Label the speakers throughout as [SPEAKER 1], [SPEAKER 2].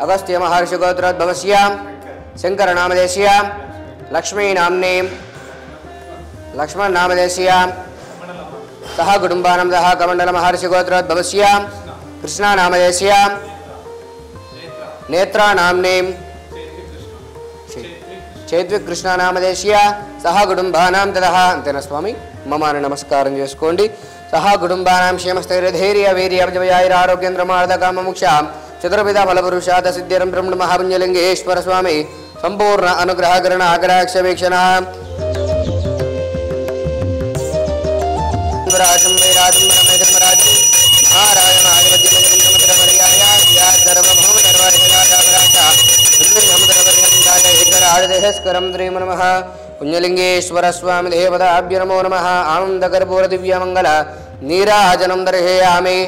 [SPEAKER 1] अगस्त्य महर्षि गोत्रोद्भवस्य शंकर नामधेयस्य लक्ष्मी नाम्ने लक्ष्मण नामधेयस्य सह कुटुंबानां सह कमंडल महर्षि गोत्रोद्भवस्य कृष्णा नामधेयस्य नेत्रा नाम्ने चैत्विक कृष्णा नामधेयस्य सह कुटुंबानां ततः अंतेन स्वामी ममान नमस्कारं चेसुकोंडि सह कुटुंबानां क्षेमस्थैर्यधैर्य वीर्याब्जयारोग्येन्द्रमार्दकाममुक्षा चतुर्विध फलपुरुषार्थ सिद्धिरं ब्रह्म महापुण्यलिंगेश्वर स्वामी संपूर्ण अनुग्रह करण आग्रहक्षवीक्षण राजं वैराजं रमेशं राजं महाराजं आदिवद्यमजं समुद्रपर्याय सर्वभौम सर्वाधिकाराजा समुद्रपर्यन्ताजहिकराजदेहस्करं श्रीं नमः पुण्यलिंगेश्वर स्वामी देवताभ्यो नमो नमः आनन्दकर्पूर दिव्यमङ्गल नीराजनं दर्शयामि।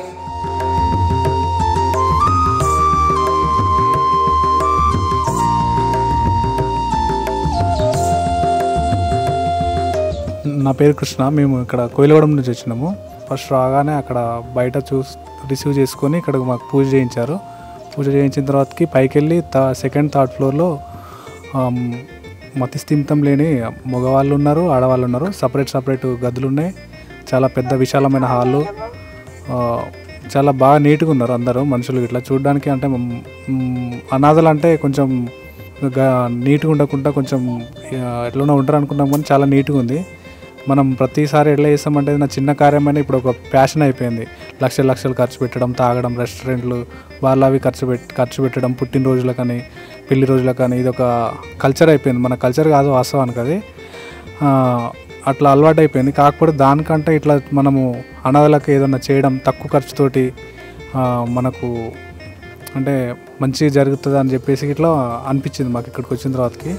[SPEAKER 2] నా పేరు కృష్ణ. మేము ఇక్కడ కోయిలగూడెం నుంచి వచ్చినాము. ఫస్ట్ రాగానే అక్కడ బయట రిసీవ్ చేసుకొని ఇక్కడ మాకు పూజ చేయించారు. పూజ చేయించిన తర్వాతకి పైకి వెళ్ళి సెకండ్ థర్డ్ ఫ్లోర్లో మతిస్థిమితం లేని మగవాళ్ళు ఉన్నారు, ఆడవాళ్ళు ఉన్నారు. సపరేట్ గదులు ఉన్నాయి. చాలా పెద్ద విశాలమైన హాళ్ళు. చాలా బాగా నీట్గా ఉన్నారు అందరూ మనుషులు. ఇట్లా చూడడానికి అంటే అనాథలు అంటే కొంచెం నీట్గా ఉండకుండా కొంచెం ఎట్లనో ఉంటారు అనుకున్నాం, కానీ చాలా నీట్గా ఉంది. మనం ప్రతిసారి ఎట్లా చేస్తామంటే నా చిన్న కార్యమైనా ఇప్పుడు ఒక ప్యాషన్ అయిపోయింది. లక్షలు ఖర్చు పెట్టడం, తాగడం, రెస్టారెంట్లు వాళ్ళు అవి ఖర్చు పెట్టడం, పుట్టినరోజులకు కానీ పెళ్లి రోజులకు కానీ ఇది ఒక కల్చర్ అయిపోయింది. మన కల్చర్ కాదు వాస్తవానికి అది. అట్లా అలవాటు అయిపోయింది. కాకపోతే దానికంటే ఇట్లా మనము అనాథలకు ఏదన్నా చేయడం తక్కువ ఖర్చుతోటి మనకు అంటే మంచిగా జరుగుతుంది అని చెప్పేసి ఇట్లా అనిపించింది మాకు ఇక్కడికి వచ్చిన తర్వాతకి.